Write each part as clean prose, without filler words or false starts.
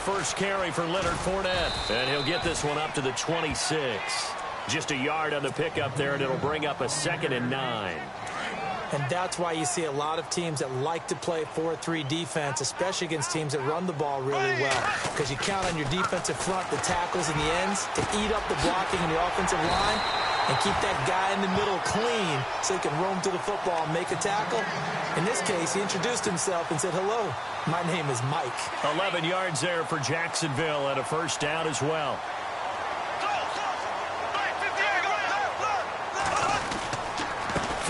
first carry for Leonard Fournette. And he'll get this one up to the 26. Just a yard on the pickup there, and it'll bring up a 2nd and 9. And that's why you see a lot of teams that like to play 4-3 defense, especially against teams that run the ball really well. Because you count on your defensive front, the tackles and the ends, to eat up the blocking in the offensive line and keep that guy in the middle clean so he can roam to the football and make a tackle. In this case, he introduced himself and said, "Hello, my name is Mike." 11 yards there for Jacksonville and a first down as well.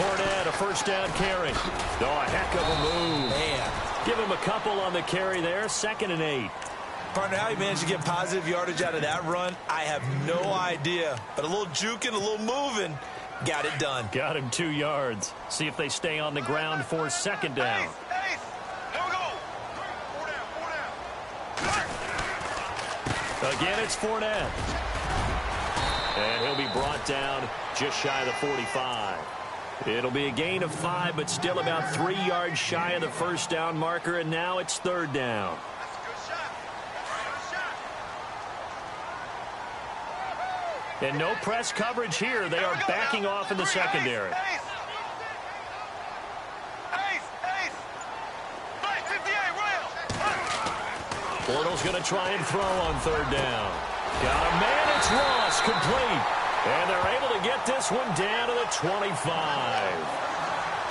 Fournette, a first down carry. Oh, a heck of a move. Man. Give him a couple on the carry there. 2nd and 8. Partner, how he managed to get positive yardage out of that run, I have no idea. But a little juking, a little moving, got it done. Got him 2 yards. See if they stay on the ground for 2nd down. Again, it's Fournette. And he'll be brought down just shy of the 45. It'll be a gain of 5, but still about 3 yards shy of the first down marker, and now it's 3rd down. And no press coverage here. They are backing off in the secondary. Bortles going to try and throw on 3rd down. Got a man, it's Ross, complete. And they're able to get this one down to the 25.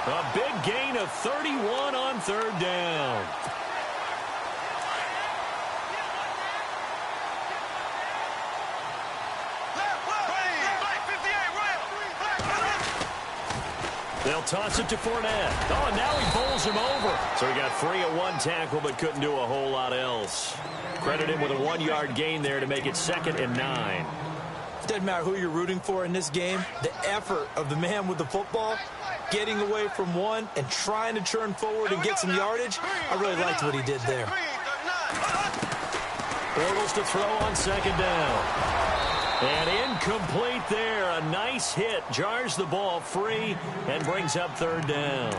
A big gain of 31 on 3rd down. They'll toss it to Fournette. Oh, and now he bowls him over. So he got free of 1 tackle, but couldn't do a whole lot else. Credit him with a 1-yard gain there to make it 2nd and 9. Doesn't matter who you're rooting for in this game. The effort of the man with the football, getting away from one and trying to turn forward and get some yardage, I really liked what he did there. Bortles to throw on 2nd down. And incomplete there. A nice hit. Jars the ball free and brings up 3rd down.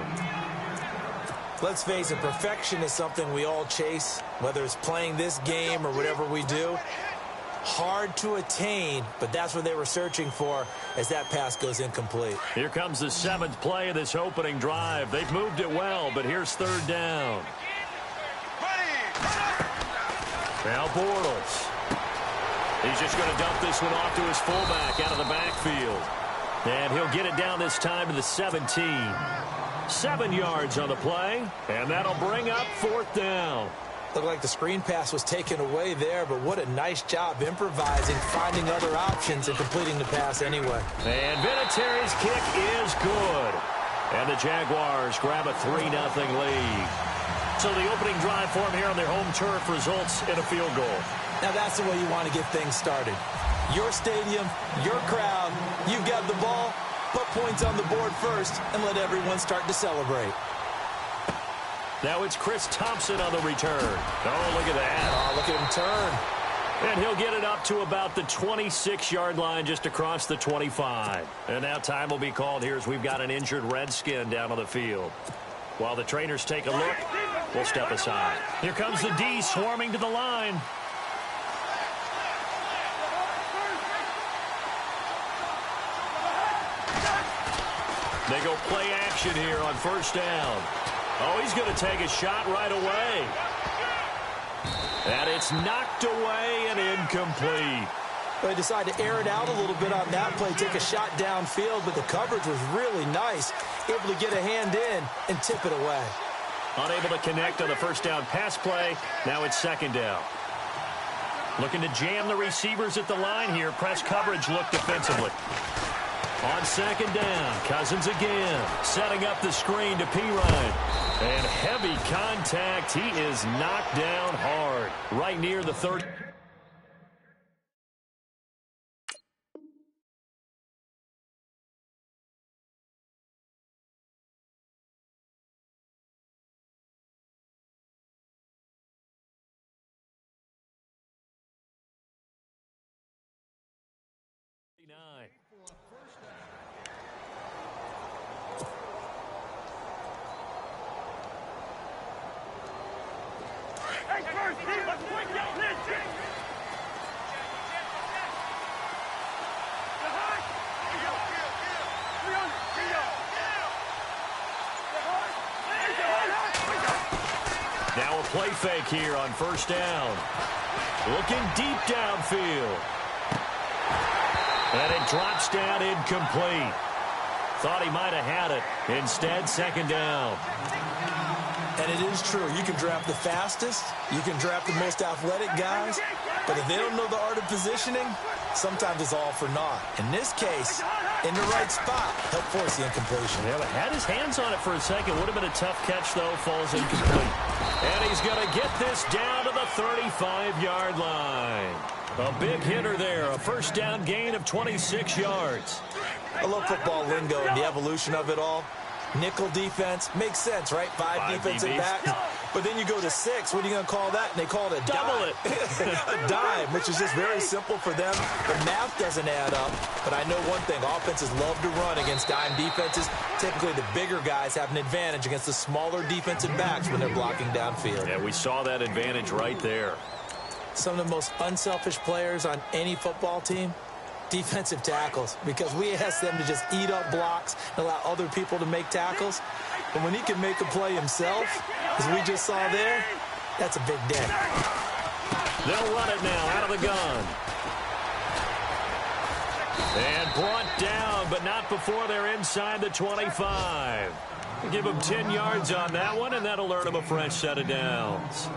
Let's face it, perfection is something we all chase, whether it's playing this game or whatever we do. Hard to attain, but that's what they were searching for as that pass goes incomplete. Here comes the 7th play of this opening drive. They've moved it well, but here's 3rd down. Now Bortles. He's just going to dump this one off to his fullback out of the backfield. And he'll get it down this time to the 17. 7 yards on the play, and that'll bring up 4th down. Looked like the screen pass was taken away there, but what a nice job improvising, finding other options, and completing the pass anyway. And Vinatieri's kick is good. And the Jaguars grab a 3-0 lead. So the opening drive for them here on their home turf results in a field goal. Now that's the way you want to get things started. Your stadium, your crowd, you've got the ball, put points on the board first, and let everyone start to celebrate. Now it's Chris Thompson on the return. Oh, look at that. Oh, look at him turn. And he'll get it up to about the 26-yard line just across the 25. And now time will be called here as we've got an injured Redskin down on the field. While the trainers take a look, we'll step aside. Here comes the D swarming to the line. They go play action here on 1st down. Oh, he's going to take a shot right away. And it's knocked away and incomplete. They decided to air it out a little bit on that play, take a shot downfield, but the coverage was really nice. Able to get a hand in and tip it away. Unable to connect on the 1st down pass play. Now it's 2nd down. Looking to jam the receivers at the line here. Press coverage look defensively. On 2nd down, Cousins again, setting up the screen to Pirine. And heavy contact. He is knocked down hard, right near the 30. play fake here on first down. Looking deep downfield. And it drops down incomplete. Thought he might have had it. Instead, second down. And it is true. You can draft the fastest. You can draft the most athletic guys. But if they don't know the art of positioning, sometimes it's all for naught. In this case, in the right spot, help force the incompletion. Yeah, but had his hands on it for a second. Would have been a tough catch, though. Falls incomplete. And he's going to get this down to the 35-yard line. A big hitter there. A first down gain of 26 yards. I love football lingo and the evolution of it all. Nickel defense makes sense, right? Five defensive backs. But then you go to 6. What are you going to call that? And they call it a double dime. A dime, which is just very simple for them. The math doesn't add up. But I know one thing. Offenses love to run against dime defenses. Typically, the bigger guys have an advantage against the smaller defensive backs when they're blocking downfield. Yeah, we saw that advantage right there. Some of the most unselfish players on any football team, defensive tackles, because we ask them to just eat up blocks and allow other people to make tackles. But when he can make a play himself, as we just saw there, that's a big day. They'll run it now out of the gun. And brought down, but not before they're inside the 25. Give them 10 yards on that one, and that'll earn them a fresh set of downs.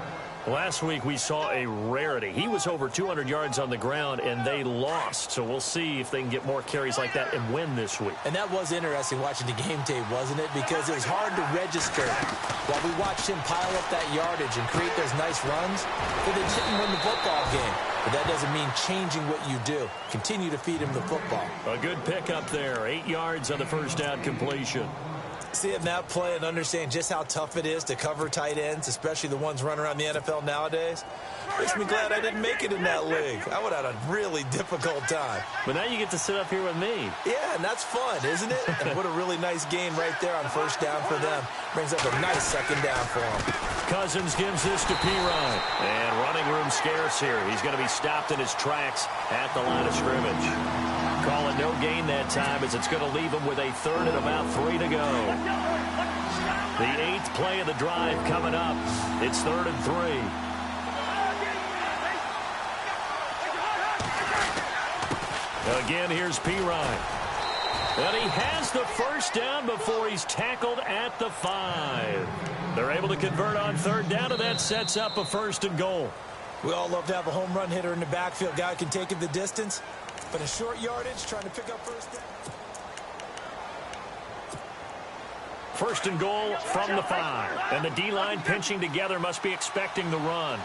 Last week, we saw a rarity. He was over 200 yards on the ground, and they lost. So we'll see if they can get more carries like that and win this week. And that was interesting watching the game tape, wasn't it? Because it was hard to register while we watched him pile up that yardage and create those nice runs. But they didn't win the football game. But that doesn't mean changing what you do. Continue to feed him the football. A good pickup there. 8 yards on the first down completion. Seeing that play and understand just how tough it is to cover tight ends, especially the ones running around the NFL nowadays, makes me glad I didn't make it in that league. I would have had a really difficult time. But now you get to sit up here with me. Yeah, and that's fun, isn't it? And what a really nice game right there on first down for them. Brings up a nice second down for them. Cousins gives this to Pirine. And running room scarce here. He's going to be stopped in his tracks at the line of scrimmage. Calling no gain that time as it's going to leave him with a third and about 3 to go. The 8th play of the drive coming up. It's 3rd and 3. Again, here's Pirine. And he has the first down before he's tackled at the 5. They're able to convert on 3rd down, and that sets up a 1st and goal. We all love to have a home run hitter in the backfield. Guy can take it the distance. But a short yardage, trying to pick up first down. 1st and goal from the 5. And the D-line pinching together must be expecting the run.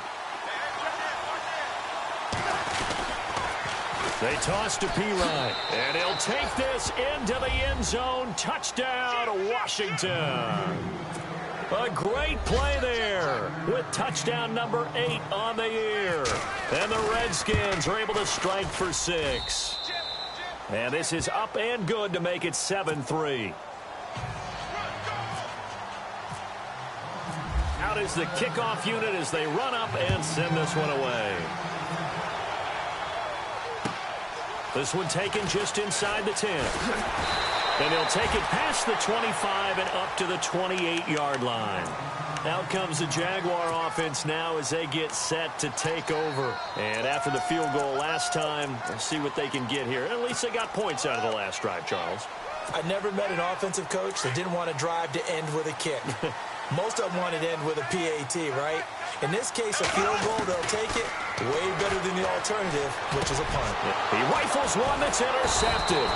They toss to Pirine. And he'll take this into the end zone. Touchdown, Washington. A great play there with touchdown number 8 on the year. And the Redskins are able to strike for 6. And this is up and good to make it 7-3. Out is the kickoff unit as they run up and send this one away. This one taken just inside the 10. And he'll take it past the 25 and up to the 28-yard line. Out comes the Jaguar offense now as they get set to take over. And after the field goal last time, we'll see what they can get here. At least they got points out of the last drive, Charles. I never met an offensive coach that didn't want to drive to end with a kick. Most of them want to end with a PAT, right? In this case, a field goal, they'll take it way better than the alternative, which is a punt. He rifles one that's intercepted.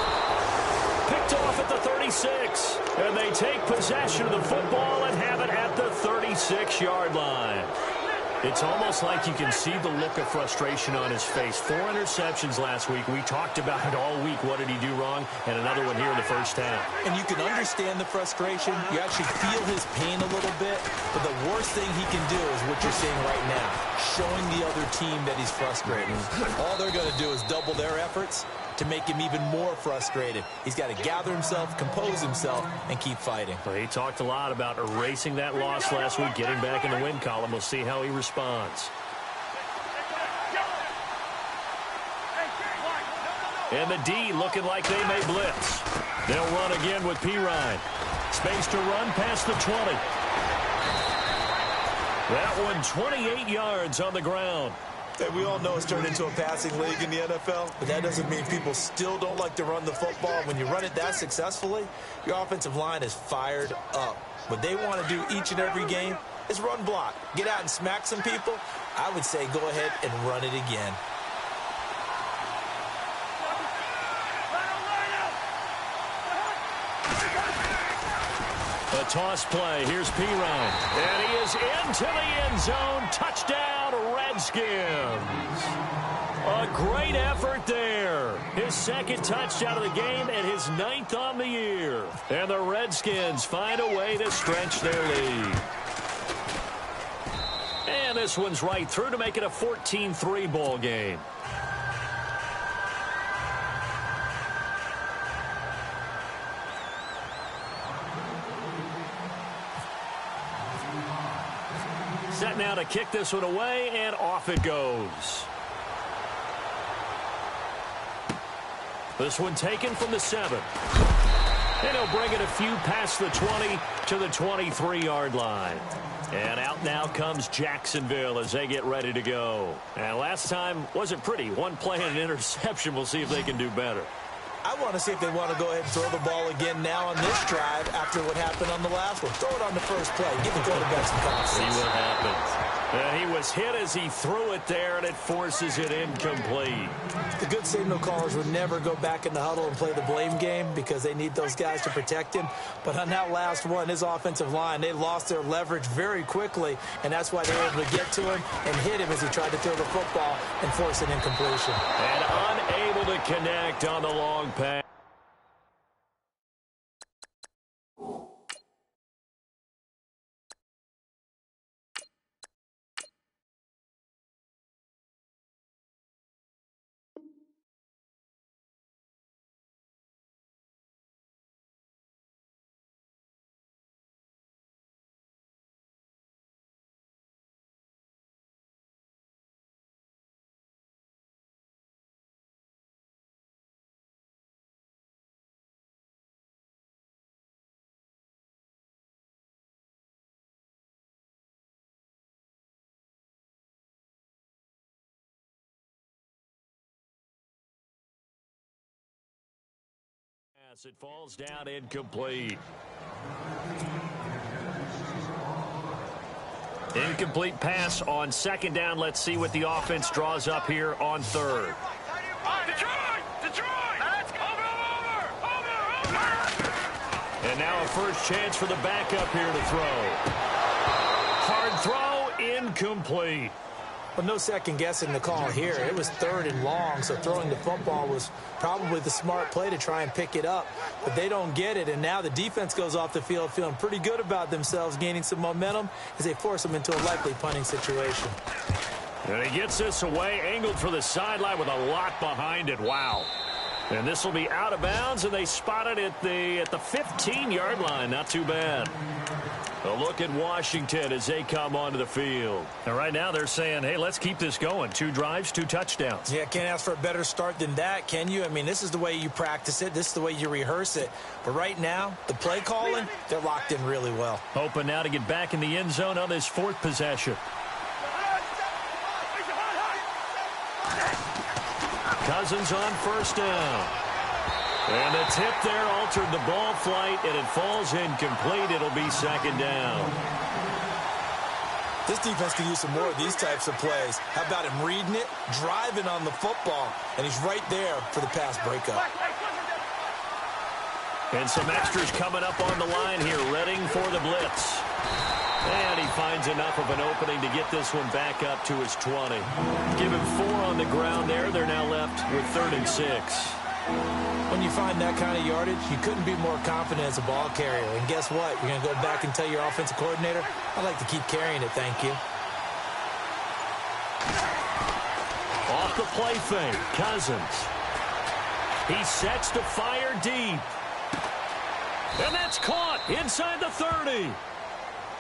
Picked off at the 36. And they take possession of the football and have it at the 36-yard line. It's almost like you can see the look of frustration on his face. 4 interceptions last week. We talked about it all week. What did he do wrong? And another one here in the first half. And you can understand the frustration. You actually feel his pain a little bit. But the worst thing he can do is what you're seeing right now, showing the other team that he's frustrated. All they're going to do is double their efforts to make him even more frustrated. He's got to gather himself, compose himself, and keep fighting. Well, he talked a lot about erasing that loss last week, getting back in the win column. We'll see how he responds. And the D looking like they may blitz. They'll run again with Pirine. Space to run past the 20. That one 28 yards on the ground. Hey, we all know it's turned into a passing league in the NFL, but that doesn't mean people still don't like to run the football. When you run it that successfully, your offensive line is fired up. What they want to do each and every game is run block. Get out and smack some people. I would say go ahead and run it again. A toss play. Here's Pirine. And he is into the end zone. Touchdown, Redskins. A great effort there. His second touchdown of the game and his 9th on the year. And the Redskins find a way to stretch their lead. And this one's right through to make it a 14-3 ball game. Set now to kick this one away, and off it goes. This one taken from the 7. And he'll bring it a few past the 20 to the 23-yard line. And out now comes Jacksonville as they get ready to go. And last time wasn't pretty. One play and an interception. We'll see if they can do better. I want to see if they want to go ahead and throw the ball again now on this drive after what happened on the last one. Throw it on the first play. Give the quarterback some confidence. See what happens. And he was hit as he threw it there, and it forces it incomplete. The good signal callers would never go back in the huddle and play the blame game because they need those guys to protect him. But on that last one, his offensive line, they lost their leverage very quickly, and that's why they were able to get to him and hit him as he tried to throw the football and force an incompletion. And unable to connect on the long pass. It falls down incomplete. Incomplete pass on 2nd down. Let's see what the offense draws up here on 3rd. Detroit! Over! And now a first chance for the backup here to throw. Hard throw, incomplete. Well, no second guessing the call here. It was 3rd and long, so throwing the football was probably the smart play to try and pick it up. But they don't get it, and now the defense goes off the field feeling pretty good about themselves, gaining some momentum as they force them into a likely punting situation. And he gets this away, angled for the sideline with a lot behind it. Wow. And this will be out of bounds, and they spot it at the 15-yard line. Not too bad. A look at Washington as they come onto the field. And right now they're saying, hey, let's keep this going. 2 drives, 2 touchdowns. Yeah, can't ask for a better start than that, can you? I mean, this is the way you practice it. This is the way you rehearse it. But right now, the play calling, they're locked in really well. Hoping now to get back in the end zone on this 4th possession. Cousins on 1st down. And the tip there altered the ball flight, and it falls incomplete. It'll be 2nd down. This defense can use some more of these types of plays. How about him reading it, driving on the football, and he's right there for the pass breakup. And some extras coming up on the line here, readying for the blitz. And he finds enough of an opening to get this one back up to his 20. Give him 4 on the ground there. They're now left with 3rd and 6. When you find that kind of yardage, you couldn't be more confident as a ball carrier. And guess what? You're going to go back and tell your offensive coordinator, I'd like to keep carrying it, thank you. Off the play fake, Cousins. He sets to fire deep. And that's caught inside the 30.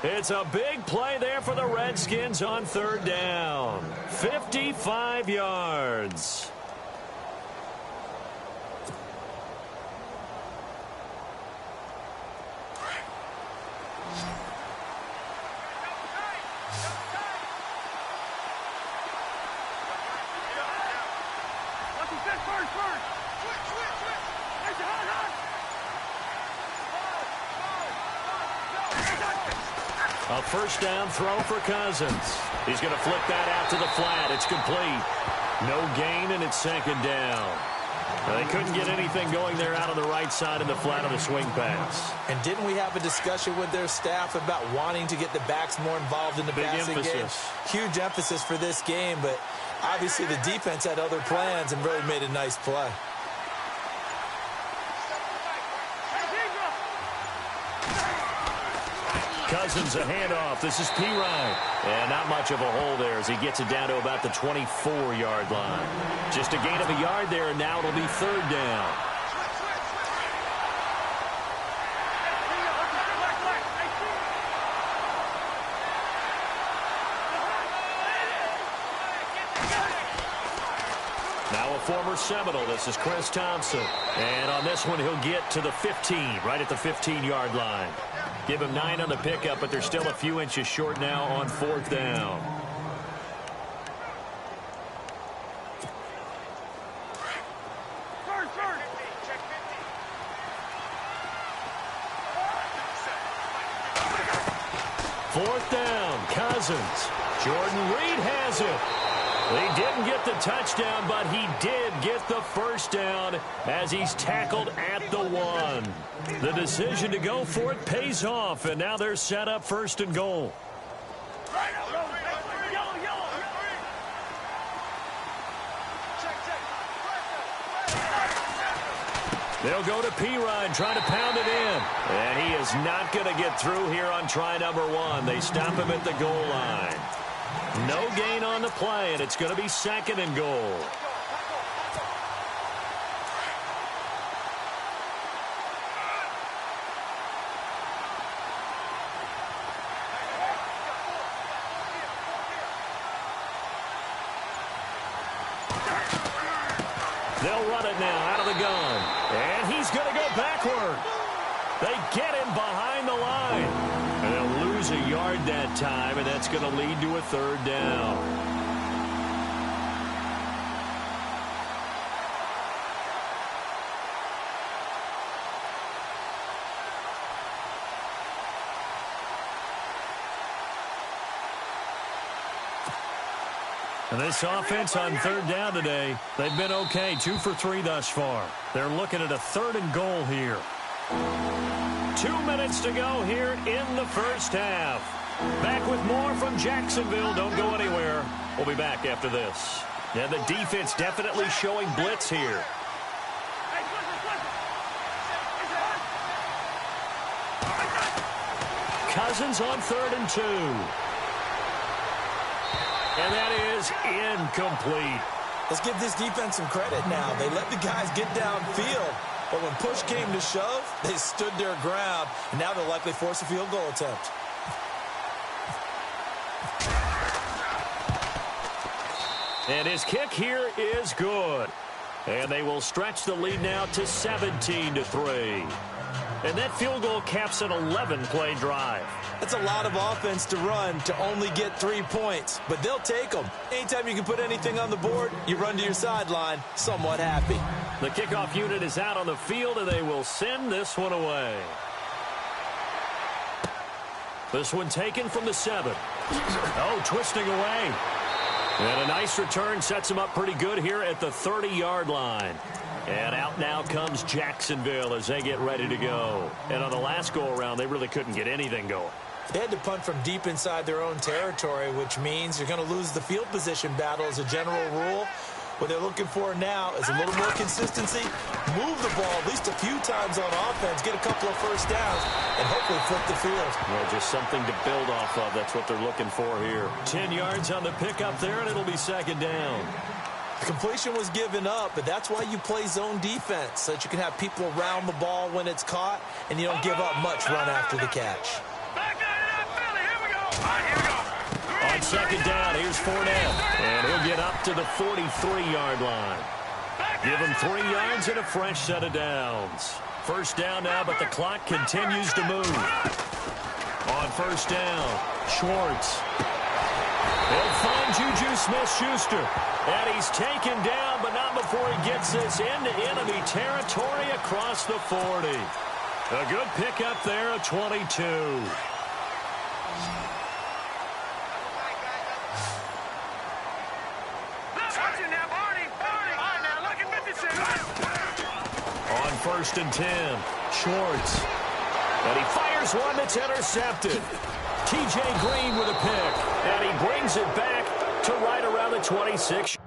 It's a big play there for the Redskins on 3rd down. 55 yards. A first down throw for Cousins. He's going to flip that out to the flat. It's complete. No gain, and it's second down. They couldn't get anything going there out on the right side of the flat on the swing pass. And didn't we have a discussion with their staff about wanting to get the backs more involved in the passing game? Huge emphasis for this game, but obviously the defense had other plans and really made a nice play. Cousins, a handoff. This is Pirine. And not much of a hole there as he gets it down to about the 24-yard line. Just a gain of a yard there, and now it'll be third down. Now a former Seminole. This is Chris Thompson. And on this one, he'll get to the 15, right at the 15-yard line. Give him 9 on the pickup, but they're still a few inches short now on fourth down. Fourth down, Cousins. Jordan Reed has it. He didn't get the touchdown, but he did get the first down as he's tackled at the 1. The decision to go for it pays off, and now they're set up first and goal. They'll go to Pirine, trying to pound it in. And he is not going to get through here on try number 1. They stop him at the goal line. No gain on the play, and it's going to be second and goal. They'll run it now out of the gun. And he's going to go backward. They get him behind the line. And they'll lose a yard that time, and that's going to lead to a third down. And this offense on third down today, they've been okay, 2 for 3 thus far. They're looking at a third and goal here. 2 minutes to go here in the first half. Back with more from Jacksonville. Don't go anywhere. We'll be back after this. And the defense definitely showing blitz here. Cousins on 3rd and 2. And that is incomplete. Let's give this defense some credit now. They let the guys get downfield. But when push came to shove, they stood their ground, and now they'll likely force a field goal attempt. And his kick here is good. And they will stretch the lead now to 17-3. And that field goal caps an 11-play drive. That's a lot of offense to run to only get 3 points, but they'll take them. Anytime you can put anything on the board, you run to your sideline somewhat happy. The kickoff unit is out on the field, and they will send this one away. This one taken from the 7. Oh, twisting away. And a nice return sets him up pretty good here at the 30-yard line. And out now comes Jacksonville as they get ready to go. And on the last go-around, they really couldn't get anything going. They had to punt from deep inside their own territory, which means you're going to lose the field position battle as a general rule. What they're looking for now is a little more consistency, move the ball at least a few times on offense, get a couple of first downs, and hopefully flip the field. Well, just something to build off of. That's what they're looking for here. 10 yards on the pickup there, and it'll be second down. The completion was given up, but that's why you play zone defense, so that you can have people around the ball when it's caught, and you don't give up much run after the catch. On second down, here's Fournette, and he'll get up to the 43-yard line. Give him 3 yards and a fresh set of downs. First down now, but the clock continues to move. On first down, Schwartz. They'll find Juju Smith-Schuster. And he's taken down, but not before before he gets this into enemy territory across the 40. A good pickup there at 22. On 1st and 10, Schwartz. And he fires one that's intercepted. T.J. Green with a pick. And he brings it back to right around the 26.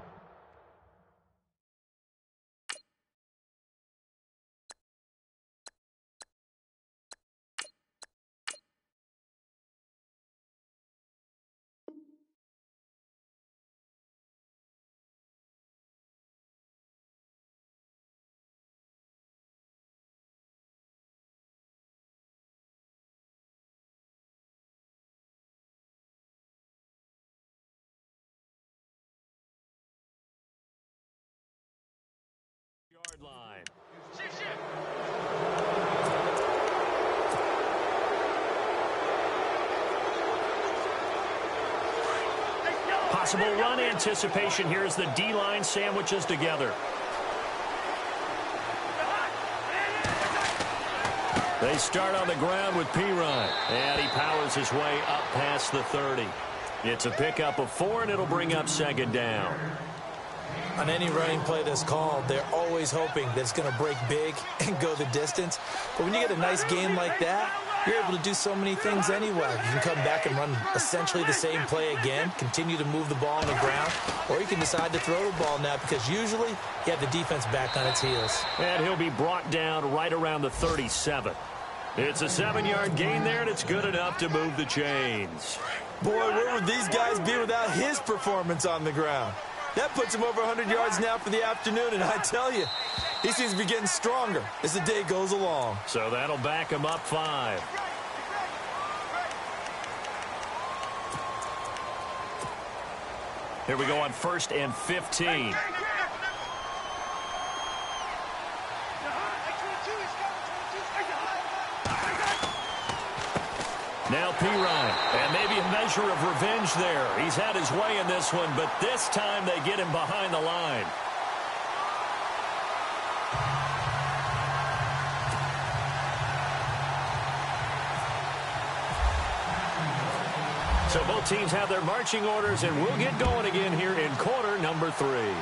Yard line. Possible run anticipation here as the D-line sandwiches together. They start on the ground with Pirine, and he powers his way up past the 30. It's a pickup of 4, and it'll bring up 2nd down. On any running play that's called, they're always hoping that it's going to break big and go the distance. But when you get a nice game like that, you're able to do so many things anyway. You can come back and run essentially the same play again, continue to move the ball on the ground, or you can decide to throw the ball now because usually you have the defense back on its heels. And he'll be brought down right around the 37. It's a 7-yard gain there, and it's good enough to move the chains. Boy, where would these guys be without his performance on the ground? That puts him over 100 yards now for the afternoon, and I tell you, he seems to be getting stronger as the day goes along. So that'll back him up 5. Here we go on 1st and 15. Now Pirine, and maybe a measure of revenge there. He's had his way in this one, but this time they get him behind the line. So both teams have their marching orders, and we'll get going again here in quarter number 3.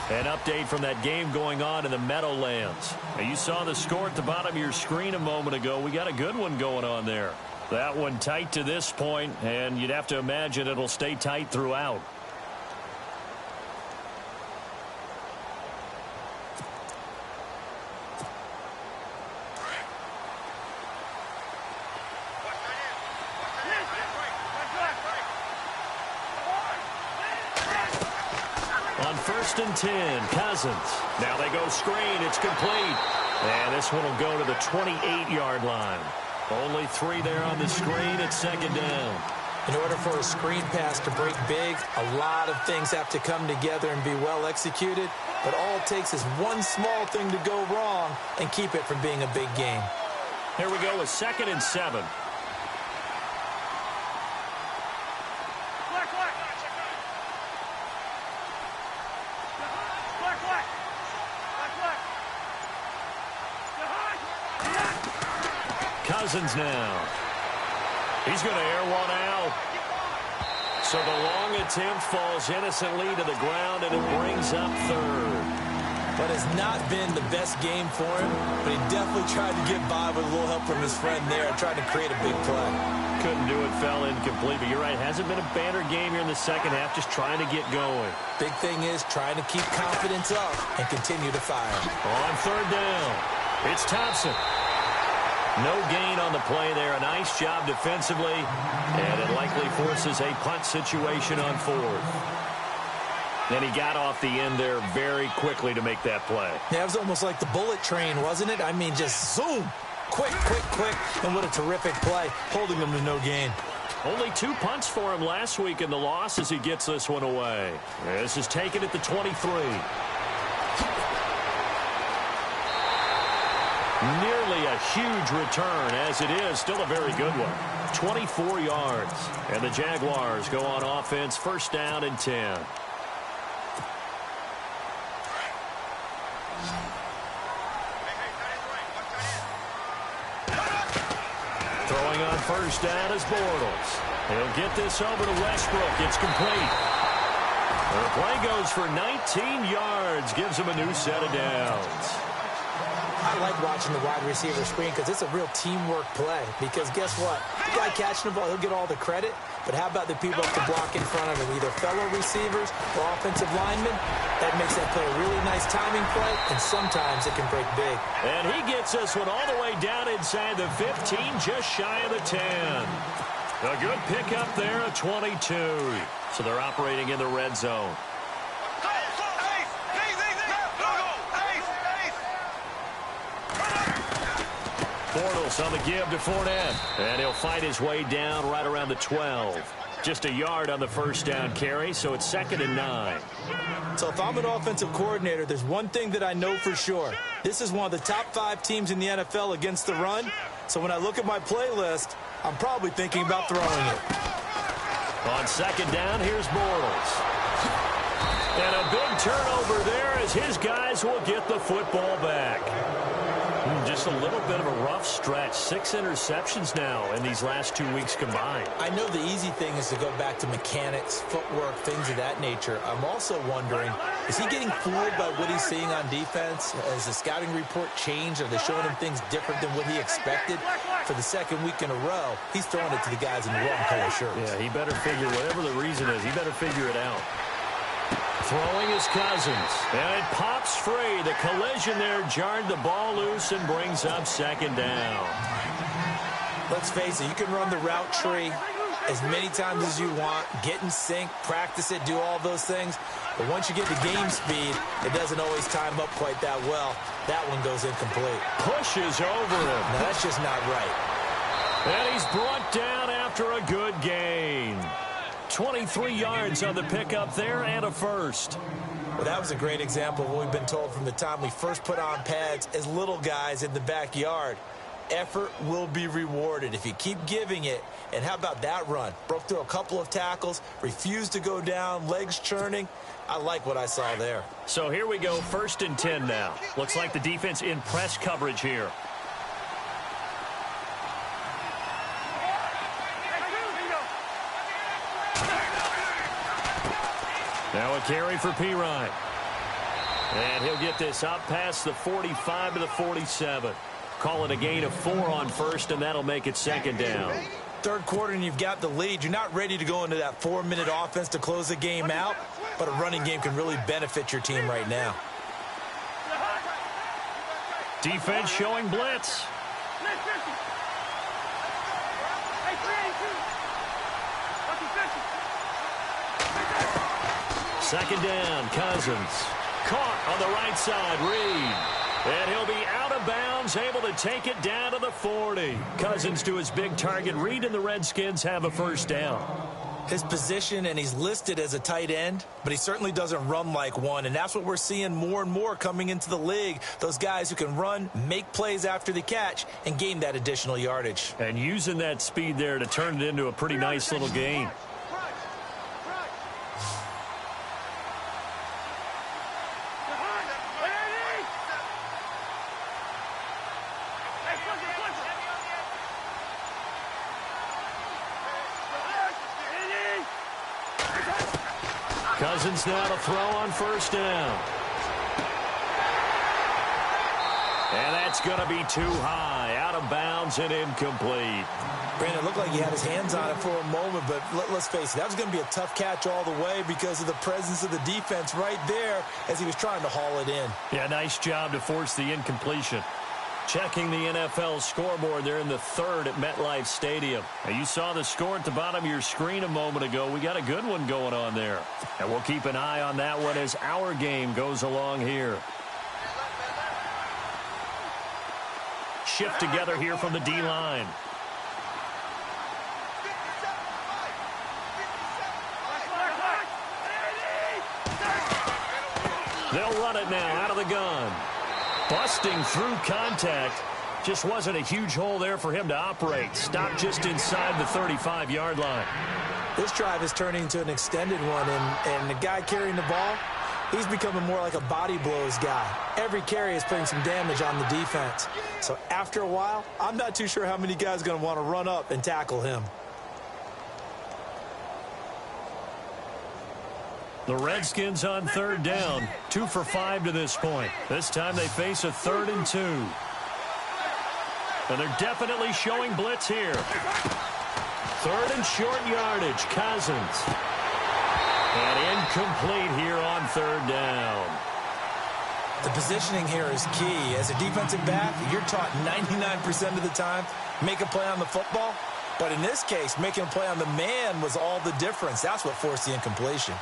An update from that game going on in the Meadowlands. Now, you saw the score at the bottom of your screen a moment ago. We got a good one going on there. That one tight to this point, and you'd have to imagine it'll stay tight throughout. On 1st and 10, Cousins. Now they go screen. It's complete. And this one will go to the 28-yard line. Only 3 there on the screen. It's 2nd down. In order for a screen pass to break big, a lot of things have to come together and be well executed. But all it takes is one small thing to go wrong and keep it from being a big game. Here we go with 2nd and 7. Cousins now. He's going to air one out. So the long attempt falls innocently to the ground, and it brings up 3rd. But it's not been the best game for him, but he definitely tried to get by with a little help from his friend there and tried to create a big play. Couldn't do it, fell incomplete, but you're right, hasn't been a banner game here in the second half, just trying to get going. Big thing is trying to keep confidence up and continue to fire. On 3rd down, it's Thompson. No gain on the play there. A nice job defensively, and it likely forces a punt situation on 4th. And he got off the end there very quickly to make that play. Yeah, it was almost like the bullet train, wasn't it? I mean, just zoom. Quick, quick, quick. And what a terrific play, holding them to no gain. Only 2 punts for him last week in the loss as he gets this one away. This is taken at the 23. Nearly a huge return, as it is still a very good one. 24 yards. And the Jaguars go on offense, 1st down and 10. Throwing on first down is Bortles. He'll get this over to Westbrook. It's complete. The play goes for 19 yards. Gives him a new set of downs. I like watching the wide receiver screen because it's a real teamwork play. Because guess what? The guy catching the ball, he'll get all the credit. But how about the people up the block in front of him, either fellow receivers or offensive linemen? That makes that play a really nice timing play, and sometimes it can break big. And he gets this one all the way down inside the 15, just shy of the 10. A good pickup there, a 22. So they're operating in the red zone. Bortles on the give to Fournette. And he'll fight his way down right around the 12. Just a yard on the first down carry, so it's 2nd and 9. So if I'm an offensive coordinator, there's one thing that I know for sure. This is one of the top 5 teams in the NFL against the run. So when I look at my playlist, I'm probably thinking about throwing it. On 2nd down, here's Bortles. And a big turnover there as his guys will get the football back. Just a little bit of a rough stretch. 6 interceptions now in these last 2 weeks combined. I know the easy thing is to go back to mechanics, footwork, things of that nature. I'm also wondering, is he getting fooled by what he's seeing on defense? Has the scouting report changed? Are they showing him things different than what he expected? For the 2nd week in a row, he's throwing it to the guys in the wrong color shirts. Yeah, he better figure, whatever the reason is, he better figure it out. Throwing is Cousins, and it pops free. The collision there jarred the ball loose and brings up 2nd down. Let's face it, you can run the route tree as many times as you want, get in sync, practice it, do all those things. But once you get to game speed, it doesn't always time up quite that well. That one goes incomplete. Pushes over him. Now, that's just not right. And he's brought down after a good gain. 23 yards on the pickup there and a first. Well, that was a great example of what we've been told from the time we first put on pads as little guys in the backyard. Effort will be rewarded if you keep giving it. And how about that run? Broke through a couple of tackles, refused to go down, legs churning. I like what I saw there. So here we go, 1st and 10 now. Looks like the defense in press coverage here. Now a carry for Pirine. And he'll get this up past the 45 to the 47. Call it a gain of 4 on first, and that'll make it 2nd down. 3rd quarter, and you've got the lead. You're not ready to go into that 4-minute offense to close the game out, but a running game can really benefit your team right now. Defense showing blitz. Second down, Cousins. Caught on the right side, Reed. And he'll be out of bounds, able to take it down to the 40. Cousins to his big target. Reed and the Redskins have a first down. His position, and he's listed as a tight end, but he certainly doesn't run like one, and that's what we're seeing more and more coming into the league. Those guys who can run, make plays after the catch, and gain that additional yardage. And using that speed there to turn it into a pretty nice little gain. Cousins now to throw on first down. And that's going to be too high. Out of bounds and incomplete. Brandon, it looked like he had his hands on it for a moment, but let's face it, that was going to be a tough catch all the way because of the presence of the defense right there as he was trying to haul it in. Yeah, nice job to force the incompletion. Checking the NFL scoreboard, they're in the 3rd at MetLife Stadium. Now, you saw the score at the bottom of your screen a moment ago. We got a good one going on there. And we'll keep an eye on that one as our game goes along here. Shift together here from the D-line. They'll run it now out of the gun. Busting through contact. Just wasn't a huge hole there for him to operate. Stopped just inside the 35-yard line. This drive is turning into an extended one, and the guy carrying the ball, He's becoming more like a body blows guy. Every carry is putting some damage on the defense. So after a while, I'm not too sure how many guys are going to want to run up and tackle him. The Redskins on third down, 2 for 5 to this point. This time they face a 3rd and 2. And they're definitely showing blitz here. 3rd and short yardage, Cousins. And incomplete here on 3rd down. The positioning here is key. As a defensive back, you're taught 99% of the time, make a play on the football. But in this case, making a play on the man was all the difference. That's what forced the incompletion.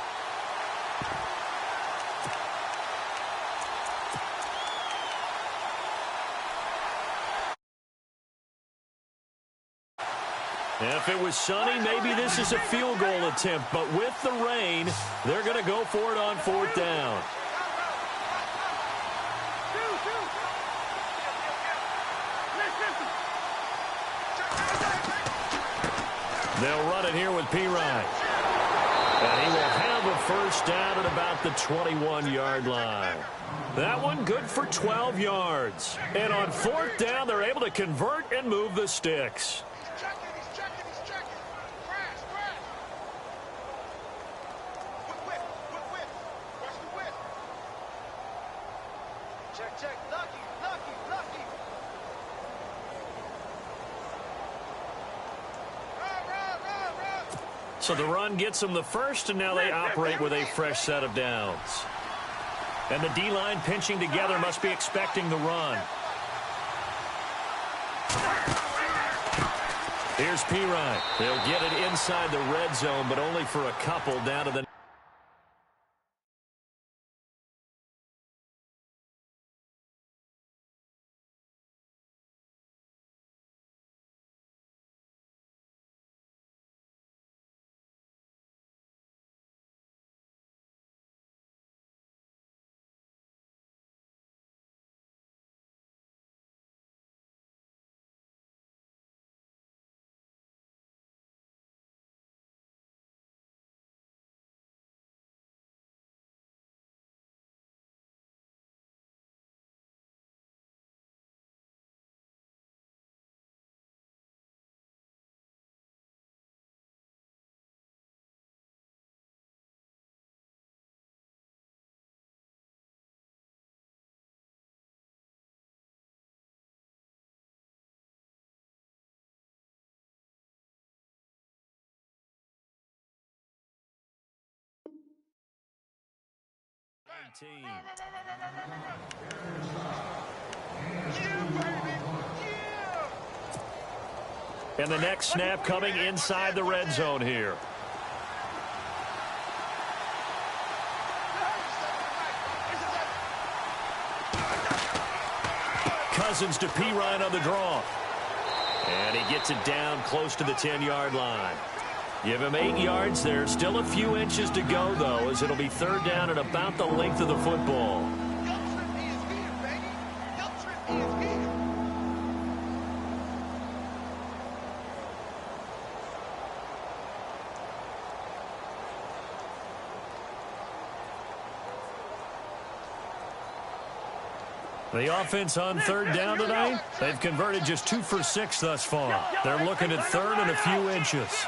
If it was sunny, maybe this is a field goal attempt. But with the rain, they're going to go for it on 4th down. They'll run it here with Pirine. And he will have a first down at about the 21-yard line. That one good for 12 yards. And on 4th down, they're able to convert and move the sticks. So the run gets them the first, and now they operate with a fresh set of downs. And the D-line pinching together must be expecting the run. Here's Pirine. They'll get it inside the red zone, but only for a couple down to the team. And the next snap coming inside the red zone here. Cousins to Pirine on the draw. And he gets it down close to the 10-yard line. Give him 8 yards there. Still a few inches to go, though, as it'll be 3rd down at about the length of the football. The offense on 3rd down tonight, they've converted just 2 for 6 thus far. They're looking at 3rd and a few inches.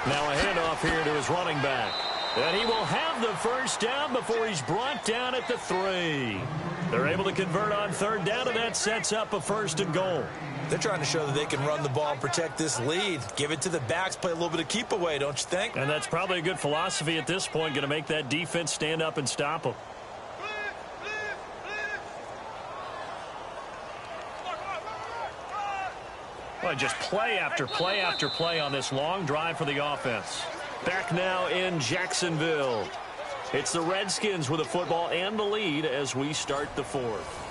Now a handoff here to his running back. And he will have the first down before he's brought down at the 3. They're able to convert on 3rd down, and that sets up a 1st and goal. They're trying to show that they can run the ball and protect this lead. Give it to the backs, play a little bit of keep away, don't you think? And that's probably a good philosophy at this point, going to make that defense stand up and stop them. Well, just play after play after play on this long drive for the offense. Back now in Jacksonville. It's the Redskins with the football and the lead as we start the 4th.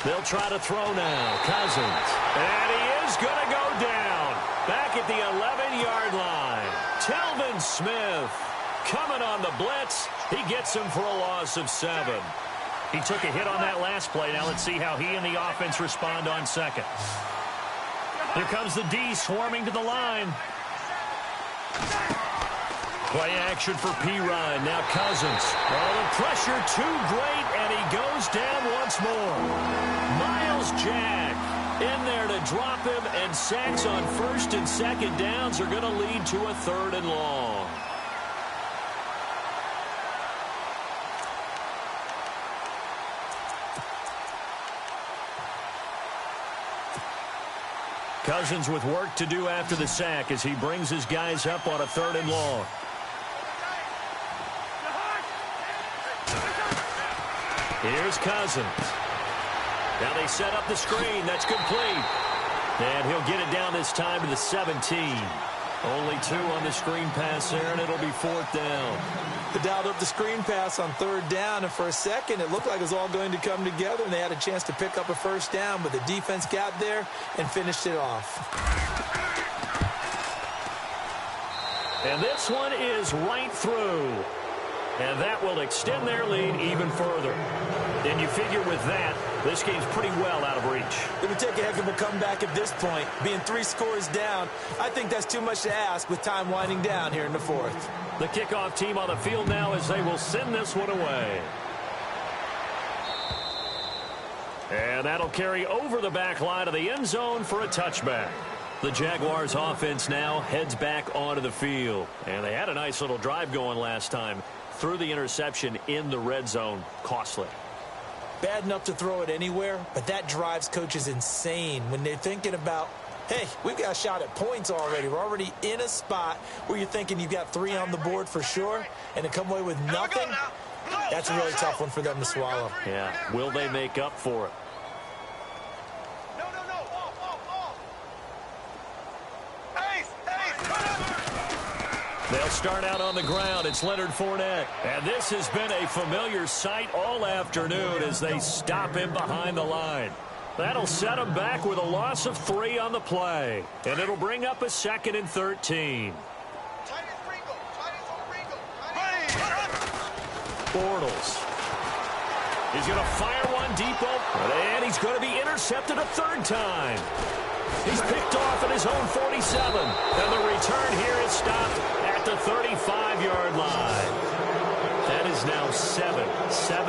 They'll try to throw now. Cousins. And he is going to go down. Back at the 11-yard line. Telvin Smith coming on the blitz. He gets him for a loss of 7. He took a hit on that last play. Now let's see how he and the offense respond on second. Here comes the D swarming to the line. Play action for P-Ryan. Now Cousins. Oh, the pressure too great, and he goes down once more. Miles Jack in there to drop him, and sacks on first and second downs are going to lead to a 3rd and long. Cousins with work to do after the sack as he brings his guys up on a 3rd and long. Here's Cousins. Now they set up the screen. That's complete. And he'll get it down this time to the 17. Only 2 on the screen pass there, and it'll be 4th down. They dialed up the screen pass on 3rd down, and for a second it looked like it was all going to come together, and they had a chance to pick up a 1st down, but the defense got there and finished it off. And this one is right through. And that will extend their lead even further. And you figure with that, this game's pretty well out of reach. It would take a heck of a comeback at this point. Being 3 scores down, I think that's too much to ask with time winding down here in the 4th. The kickoff team on the field now as they will send this one away. And that'll carry over the back line of the end zone for a touchback. The Jaguars offense now heads back onto the field. And they had a nice little drive going last time. Threw the interception in the red zone. Costly. Bad enough to throw it anywhere, but that drives coaches insane when they're thinking about, hey, we've got a shot at points already. We're already in a spot where you're thinking you've got 3 on the board for sure, and to come away with nothing, that's a really tough one for them to swallow. Yeah, will they make up for it? They'll start out on the ground. It's Leonard Fournette. And this has been a familiar sight all afternoon as they stop him behind the line. That'll set him back with a loss of 3 on the play. And it'll bring up a 2nd and 13. Bortles. He's going to fire one deep open. And he's going to be intercepted a 3rd time. He's picked off at his own 47. And the return here is stopped at the 35-yard line. That is now 7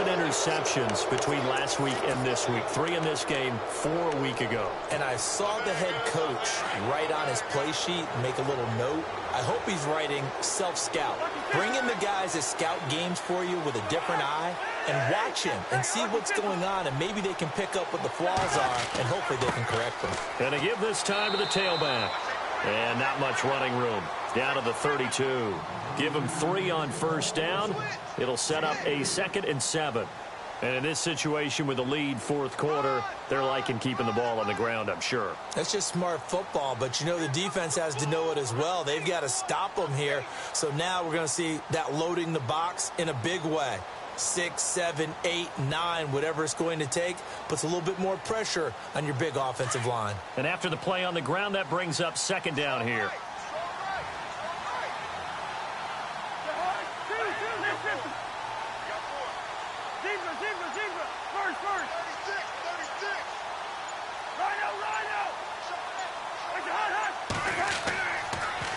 interceptions between last week and this week. 3 in this game, 4 a week ago. And I saw the head coach write on his play sheet, make a little note. I hope he's writing self-scout. Bring in the guys that scout games for you with a different eye and watch him and see what's going on, and maybe they can pick up what the flaws are, and hopefully they can correct them. Going to give this time to the tailback. And not much running room. Down to the 32. Give him 3 on 1st down. It'll set up a 2nd and 7. And in this situation with the lead 4th quarter, they're liking keeping the ball on the ground, I'm sure. That's just smart football, but you know the defense has to know it as well. They've got to stop them here. So now we're going to see that loading the box in a big way. 6, 7, 8, 9, whatever it's going to take, puts a little bit more pressure on your big offensive line. And after the play on the ground, that brings up 2nd down here.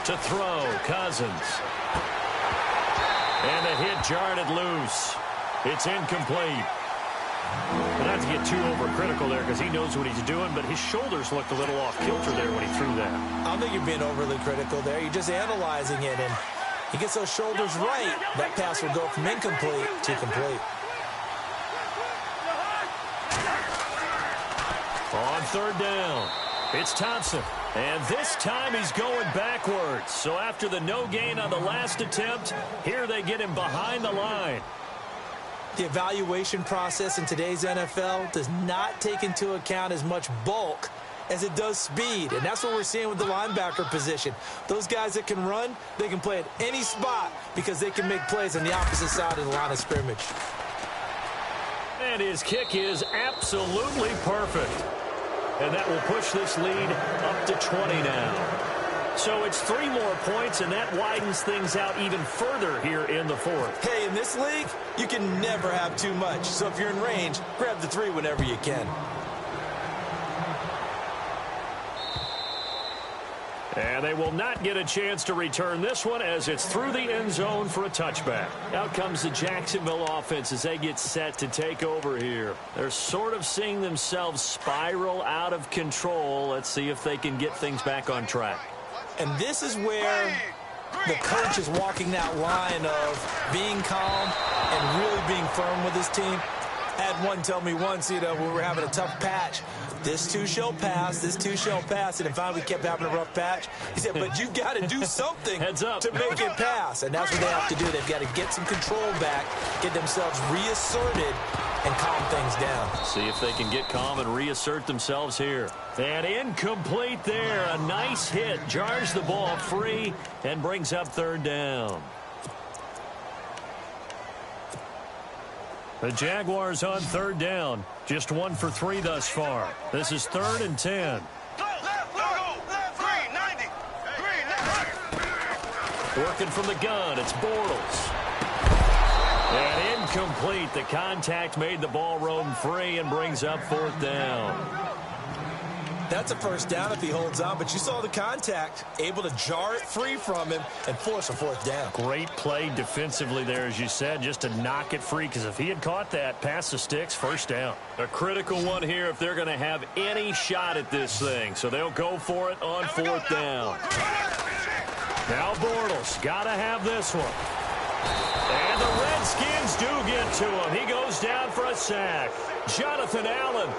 To throw, Cousins. And the hit jarred it loose. It's incomplete. Not to get too overcritical there because he knows what he's doing, but his shoulders looked a little off kilter there when he threw that. I don't think you're being overly critical there. You're just analyzing it, and he gets those shoulders right. That pass will go from incomplete to complete. On 3rd down, it's Thompson. And this time he's going backwards. So after the no gain on the last attempt, here they get him behind the line. The evaluation process in today's NFL does not take into account as much bulk as it does speed. And that's what we're seeing with the linebacker position. Those guys that can run, they can play at any spot because they can make plays on the opposite side of the line of scrimmage. And his kick is absolutely perfect. And that will push this lead up to 20 now. So it's 3 more points, and that widens things out even further here in the fourth. Hey, in this league, you can never have too much. So if you're in range, grab the 3 whenever you can. And they will not get a chance to return this one as it's through the end zone for a touchback. Out comes the Jacksonville offense as they get set to take over here. They're sort of seeing themselves spiral out of control. Let's see if they can get things back on track. And this is where the coach is walking that line of being calm and really being firm with his team. I had one tell me once, when we were having a tough patch, this too shall pass, this too shall pass, and finally we kept having a rough patch. He said, but you've got to do something Heads up. to make it pass. And that's what they have to do. They've got to get some control back, get themselves reasserted, and calm things down. See if they can get calm and reassert themselves here. And incomplete there. A nice hit. Jars the ball free and brings up 3rd down. The Jaguars on 3rd down. Just 1 for 3 thus far. This is 3rd and 10. Working from the gun, it's Bortles. And incomplete. The contact made the ball roam free and brings up 4th down. That's a 1st down if he holds on, but you saw the contact, able to jar it free from him and force a 4th down. Great play defensively there, as you said, just to knock it free, because if he had caught that, pass the sticks, 1st down. A critical one here if they're going to have any shot at this thing, so they'll go for it on 4th down. Now Bortles, got to have this one. And the Redskins do get to him. He goes down for a sack. Jonathan Allen.